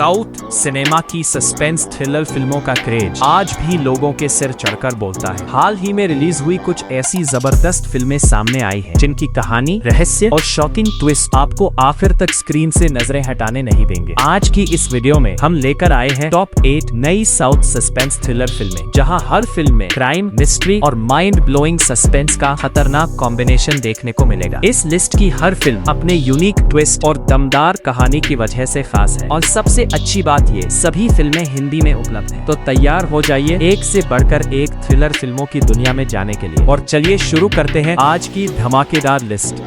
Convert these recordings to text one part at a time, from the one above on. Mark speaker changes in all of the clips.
Speaker 1: South cinema की suspense thriller फिल्मों का क्रेज आज भी लोगों के सिर चढ़कर बोलता है। हाल ही में रिलीज हुई कुछ ऐसी जबरदस्त फिल्में सामने आई हैं, जिनकी कहानी, रहस्य और शॉकिंग ट्विस्ट आपको आखिर तक स्क्रीन से नजरें हटाने नहीं देंगे। आज की इस वीडियो में हम लेकर आए हैं टॉप 8 नई साउथ सस्पेंस थ्रिलर फिल्में, जहां हर फिल्म में क्राइम, मिस्ट्री और माइंड ब्लोइंग सस्पेंस का खतरनाक कॉम्बिनेशन देखने को मिलेगा। इस लिस्ट की हर फिल्म अपने यूनिक ट्विस्ट और दमदार कहानी की वजह से खास है, और सबसे अच्छी बात ये सभी फिल्में हिंदी में उपलब्ध हैं। तो तैयार हो जाइए एक से बढ़कर एक थ्रिलर फिल्मों की दुनिया में जाने के लिए। और चलिए शुरू करते हैं आज की धमाकेदार लिस्ट।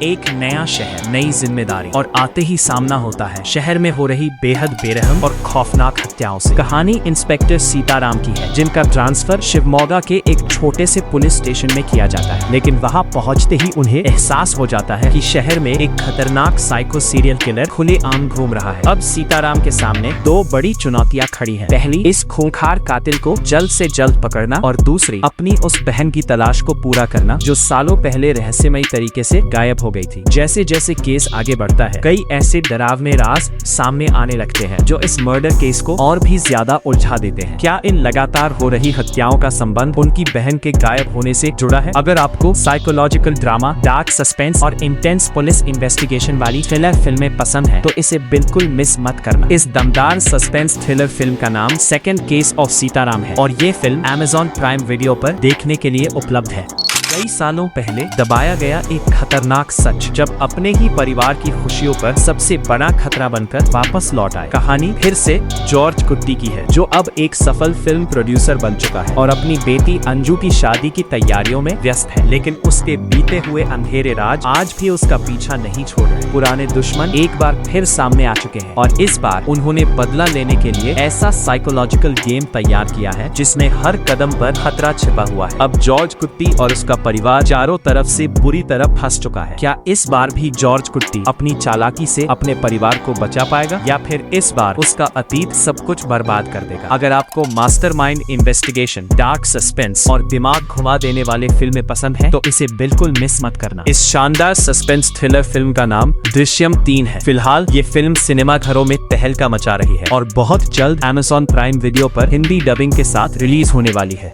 Speaker 1: एक नया शहर, नई जिम्मेदारी, और आते ही सामना होता है शहर में हो रही बेहद बेरहम और खौफनाक हत्याओं से। कहानी इंस्पेक्टर सीताराम की है, जिनका ट्रांसफर शिवमोगा के एक छोटे से पुलिस स्टेशन में किया जाता है। लेकिन वहां पहुंचते ही उन्हें एहसास हो जाता है कि शहर में एक खतरनाक साइको सीरियल किलर खुलेआम घूम रहा है। अब सीताराम के सामने दो बड़ी चुनौतियां खड़ी हैं। पहली, इस खूंखार कातिल को जल्द से जल्द पकड़ना, और दूसरी, अपनी उस बहन की तलाश को पूरा करना जो सालों पहले रहस्यमयी तरीके से गायब हो गई थी। जैसे जैसे केस आगे बढ़ता है, कई ऐसे डरावने राज सामने आने लगते हैं जो इस मर्डर केस को और भी ज्यादा उलझा देते हैं। क्या इन लगातार हो रही हत्याओं का संबंध उनकी बहन के गायब होने से जुड़ा है? अगर आपको साइकोलॉजिकल ड्रामा, डार्क सस्पेंस और इंटेंस पुलिस इन्वेस्टिगेशन वाली थ्रिलर फिल्में पसंद है, तो इसे बिल्कुल मिस मत करना। इस दमदार सस्पेंस थ्रिलर फिल्म का नाम सेकंड केस ऑफ सीताराम है, और ये फिल्म Amazon प्राइम वीडियो पर देखने के लिए उपलब्ध है। कई सालों पहले दबाया गया एक खतरनाक सच जब अपने ही परिवार की खुशियों पर सबसे बड़ा खतरा बनकर वापस लौट आए। कहानी फिर से जॉर्ज कुट्टी की है, जो अब एक सफल फिल्म प्रोड्यूसर बन चुका है और अपनी बेटी अंजू की शादी की तैयारियों में व्यस्त है। लेकिन उसके बीते हुए अंधेरे राज आज भी उसका पीछा नहीं छोड़ रहे। पुराने दुश्मन एक बार फिर सामने आ चुके हैं, और इस बार उन्होंने बदला लेने के लिए ऐसा साइकोलॉजिकल गेम तैयार किया है जिसमें हर कदम पर खतरा छिपा हुआ है। अब जॉर्ज कुट्टी और उसका परिवार चारों तरफ से बुरी तरह फंस चुका है। क्या इस बार भी जॉर्ज कुट्टी अपनी चालाकी से अपने परिवार को बचा पाएगा, या फिर इस बार उसका अतीत सब कुछ बर्बाद कर देगा? अगर आपको मास्टरमाइंड इन्वेस्टिगेशन, डार्क सस्पेंस और दिमाग घुमा देने वाले फिल्में पसंद हैं, तो इसे बिल्कुल मिस मत करना। इस शानदार सस्पेंस थ्रिलर फिल्म का नाम दृश्यम 3 है। फिलहाल ये फिल्म सिनेमा घरों में तहलका मचा रही है और बहुत जल्द Amazon प्राइम वीडियो पर हिंदी डबिंग के साथ रिलीज होने वाली है।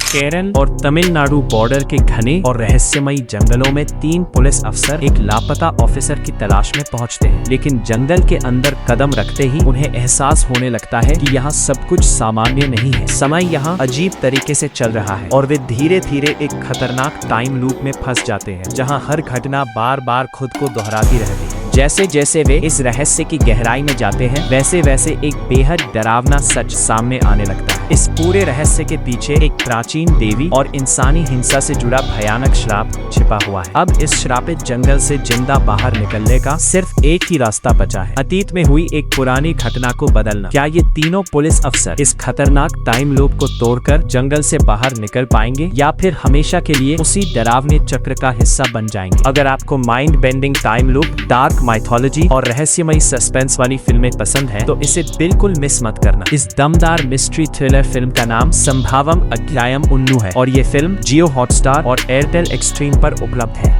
Speaker 1: केरल और तमिलनाडु बॉर्डर के घने और रहस्यमयी जंगलों में 3 पुलिस अफसर एक लापता ऑफिसर की तलाश में पहुंचते हैं। लेकिन जंगल के अंदर कदम रखते ही उन्हें एहसास होने लगता है कि यहाँ सब कुछ सामान्य नहीं है। समय यहाँ अजीब तरीके से चल रहा है, और वे धीरे धीरे एक खतरनाक टाइम लूप में फंस जाते हैं, जहाँ हर घटना बार बार खुद को दोहराती रहती है। जैसे जैसे वे इस रहस्य की गहराई में जाते हैं, वैसे वैसे एक बेहद डरावना सच सामने आने लगता है। इस पूरे रहस्य के पीछे एक प्राचीन देवी और इंसानी हिंसा से जुड़ा भयानक श्राप छिपा हुआ है। अब इस श्रापित जंगल से जिंदा बाहर निकलने का सिर्फ एक ही रास्ता बचा है, अतीत में हुई एक पुरानी घटना को बदलना। क्या ये तीनों पुलिस अफसर इस खतरनाक टाइम लूप को तोड़कर जंगल से बाहर निकल पाएंगे, या फिर हमेशा के लिए उसी डरावने चक्र का हिस्सा बन जाएंगे? अगर आपको mind bending time loop, dark mythology और रहस्यमयी सस्पेंस वाली फिल्में पसंद है, तो इसे बिल्कुल मिस मत करना। इस दमदार मिस्ट्री थ्रिलर फिल्म का नाम संभावम अध्यायम उन्नू है, और ये फिल्म जियो हॉटस्टार और एयरटेल एक्सट्रीम पर उपलब्ध है।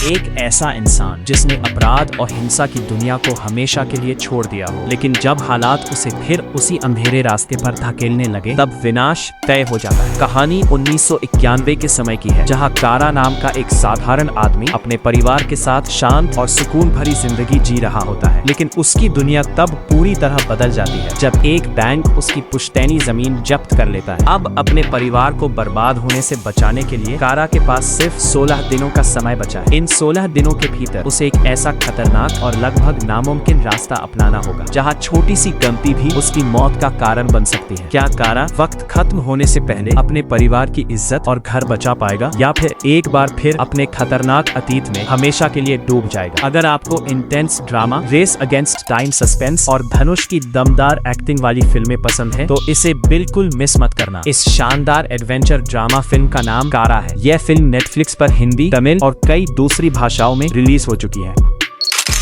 Speaker 1: एक ऐसा इंसान जिसने अपराध और हिंसा की दुनिया को हमेशा के लिए छोड़ दिया हो, लेकिन जब हालात उसे फिर उसी अंधेरे रास्ते पर धकेलने लगे, तब विनाश तय हो जाता है। कहानी 1991 के समय की है, जहां कारा नाम का एक साधारण आदमी अपने परिवार के साथ शांत और सुकून भरी जिंदगी जी रहा होता है। लेकिन उसकी दुनिया तब पूरी तरह बदल जाती है जब एक बैंक उसकी पुश्तैनी जमीन जब्त कर लेता है। अब अपने परिवार को बर्बाद होने से बचाने के लिए कारा के पास सिर्फ 16 दिनों का समय बचा है। इन 16 दिनों के भीतर उसे एक ऐसा खतरनाक और लगभग नामुमकिन रास्ता अपनाना होगा, जहां छोटी सी गलती भी उसकी मौत का कारण बन सकती है। क्या कारा वक्त खत्म होने से पहले अपने परिवार की इज्जत और घर बचा पाएगा, या फिर एक बार फिर अपने खतरनाक अतीत में हमेशा के लिए डूब जाएगा? अगर आपको intense drama, race against time suspense और धनुष की दमदार एक्टिंग वाली फिल्में पसंद है, तो इसे बिल्कुल मिस मत करना। इस शानदार एडवेंचर ड्रामा फिल्म का नाम कारा है। यह फिल्म नेटफ्लिक्स पर हिंदी, तमिल और कई दूसरी भाषाओं में रिलीज हो चुकी है।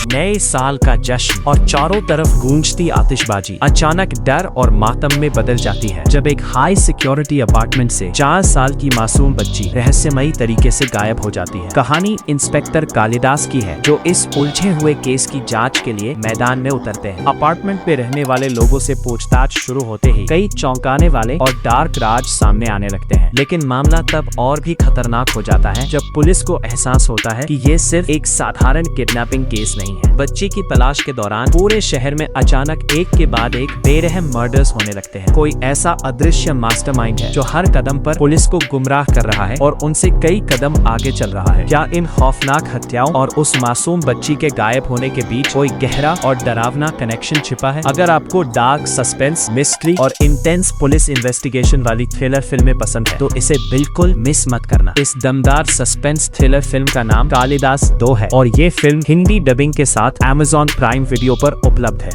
Speaker 1: नए साल का जश्न और चारों तरफ गूंजती आतिशबाजी अचानक डर और मातम में बदल जाती है जब एक हाई सिक्योरिटी अपार्टमेंट से 4 साल की मासूम बच्ची रहस्यमयी तरीके से गायब हो जाती है। कहानी इंस्पेक्टर कालिदास की है, जो इस उलझे हुए केस की जांच के लिए मैदान में उतरते हैं। अपार्टमेंट में रहने वाले लोगों से पूछताछ शुरू होते ही कई चौंकाने वाले और डार्क राज सामने आने लगते हैं, लेकिन मामला तब और भी खतरनाक हो जाता है जब पुलिस को एहसास होता है कि ये सिर्फ एक साधारण किडनैपिंग केस नहीं है। बच्ची की तलाश के दौरान पूरे शहर में अचानक एक के बाद एक बेरहम मर्डर्स होने लगते हैं। कोई ऐसा अदृश्य मास्टरमाइंड है जो हर कदम पर पुलिस को गुमराह कर रहा है और उनसे कई कदम आगे चल रहा है। क्या इन खौफनाक हत्याओं और उस मासूम बच्ची के गायब होने के बीच कोई गहरा और डरावना कनेक्शन छिपा है? अगर आपको डार्क सस्पेंस, मिस्ट्री और इंटेंस पुलिस इन्वेस्टिगेशन वाली थ्रिलर फिल्में पसंद है तो इसे बिल्कुल मिस मत करना। इस दमदार सस्पेंस थ्रिलर फिल्म का नाम कालिदास 2 है और ये फिल्म हिंदी डबिंग के साथ Amazon प्राइम वीडियो पर उपलब्ध है।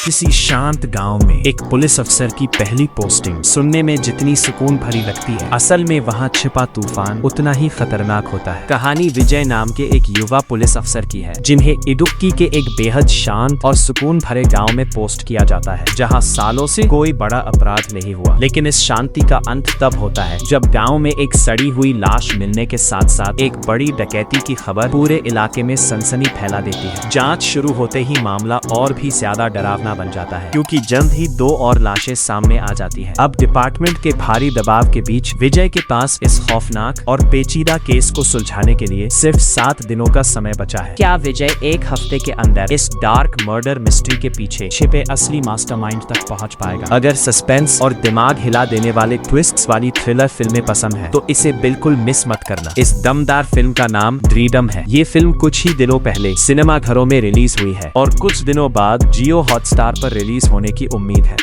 Speaker 1: किसी शांत गांव में एक पुलिस अफसर की पहली पोस्टिंग सुनने में जितनी सुकून भरी लगती है, असल में वहां छिपा तूफान उतना ही खतरनाक होता है। कहानी विजय नाम के एक युवा पुलिस अफसर की है, जिन्हें इडुक्की के एक बेहद शांत और सुकून भरे गांव में पोस्ट किया जाता है, जहां सालों से कोई बड़ा अपराध नहीं हुआ। लेकिन इस शांति का अंत तब होता है जब गाँव में एक सड़ी हुई लाश मिलने के साथ साथ एक बड़ी डकैती की खबर पूरे इलाके में सनसनी फैला देती है। जाँच शुरू होते ही मामला और भी ज्यादा डरावना बन जाता है, क्योंकि जल्द ही 2 और लाशें सामने आ जाती हैं। अब डिपार्टमेंट के भारी दबाव के बीच विजय के पास इस खौफनाक और पेचीदा केस को सुलझाने के लिए सिर्फ 7 दिनों का समय बचा है। क्या विजय एक हफ्ते के अंदर इस डार्क मर्डर मिस्ट्री के पीछे छिपे असली मास्टरमाइंड तक पहुंच पाएगा? अगर सस्पेंस और दिमाग हिला देने वाले ट्विस्ट्स वाली थ्रिलर फिल्में पसंद है तो इसे बिल्कुल मिस मत करना। इस दमदार फिल्म का नाम ड्रीडम है। ये फिल्म कुछ ही दिनों पहले सिनेमा घरों में रिलीज हुई है और कुछ दिनों बाद जियो हॉटस्टार पर रिलीज होने की उम्मीद है।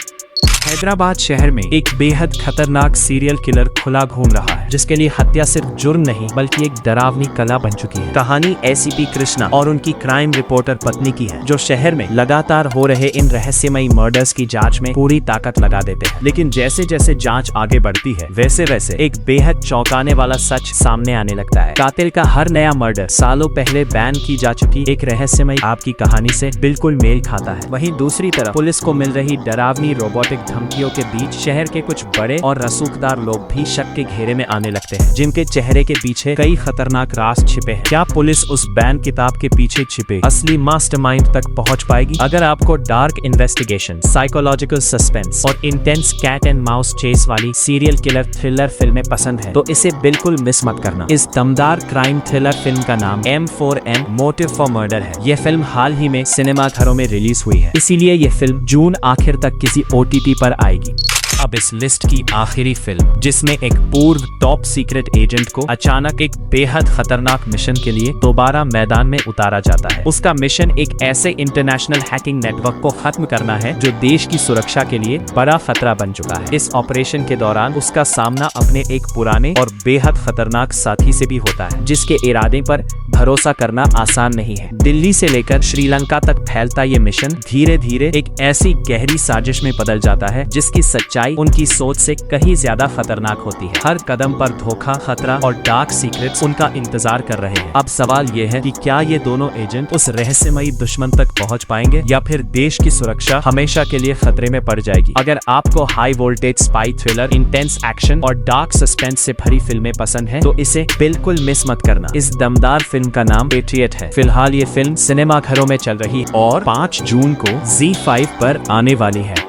Speaker 1: हैदराबाद शहर में एक बेहद खतरनाक सीरियल किलर खुला घूम रहा है, जिसके लिए हत्या सिर्फ जुर्म नहीं बल्कि एक डरावनी कला बन चुकी है। कहानी एसीपी कृष्णा और उनकी क्राइम रिपोर्टर पत्नी की है, जो शहर में लगातार हो रहे इन रहस्यमयी मर्डर्स की जांच में पूरी ताकत लगा देते हैं। लेकिन जैसे जैसे जांच आगे बढ़ती है वैसे वैसे एक बेहद चौंकाने वाला सच सामने आने लगता है। कातिल का हर नया मर्डर सालों पहले बैन की जा चुकी एक रहस्यमयी आपकी कहानी से बिल्कुल मेल खाता है। वहीं दूसरी तरफ पुलिस को मिल रही डरावनी रोबोटिक धमकियों के बीच शहर के कुछ बड़े और रसूखदार लोग भी शक के घेरे में आने लगते हैं, जिनके चेहरे के पीछे कई खतरनाक राज छिपे हैं। क्या पुलिस उस बैन किताब के पीछे छिपे असली मास्टरमाइंड तक पहुंच पाएगी? अगर आपको डार्क इन्वेस्टिगेशन, साइकोलॉजिकल सस्पेंस और intense cat and mouse chase वाली सीरियल किलर थ्रिलर फिल्में पसंद है तो इसे बिल्कुल मिस मत करना। इस दमदार क्राइम थ्रिलर फिल्म का नाम M4M मोटिव फॉर मर्डर है। यह फिल्म हाल ही में सिनेमा घरों में रिलीज हुई है, इसीलिए यह फिल्म जून आखिर तक किसी OTT पर आएगी। अब इस लिस्ट की आखिरी फिल्म, जिसमें एक पूर्व टॉप सीक्रेट एजेंट को अचानक एक बेहद खतरनाक मिशन के लिए दोबारा मैदान में उतारा जाता है। उसका मिशन एक ऐसे इंटरनेशनल हैकिंग नेटवर्क को खत्म करना है जो देश की सुरक्षा के लिए बड़ा खतरा बन चुका है। इस ऑपरेशन के दौरान उसका सामना अपने एक पुराने और बेहद खतरनाक साथी से भी होता है, जिसके इरादे पर भरोसा करना आसान नहीं है। दिल्ली से लेकर श्रीलंका तक फैलता ये मिशन धीरे धीरे एक ऐसी गहरी साजिश में बदल जाता है जिसकी सच्चाई उनकी सोच से कहीं ज्यादा खतरनाक होती है। हर कदम पर धोखा, खतरा और डार्क सीक्रेट्स उनका इंतजार कर रहे हैं। अब सवाल ये है कि क्या ये दोनों एजेंट उस रहस्यमयी दुश्मन तक पहुंच पाएंगे या फिर देश की सुरक्षा हमेशा के लिए खतरे में पड़ जाएगी? अगर आपको high voltage spy thriller, intense action और डार्क सस्पेंस से भरी फिल्में पसंद है तो इसे बिल्कुल मिस मत करना। इस दमदार फिल्म का नाम पेट्रियट है। फिलहाल ये फिल्म सिनेमा घरों में चल रही और 5 जून को ZEE5 पर आने वाली है।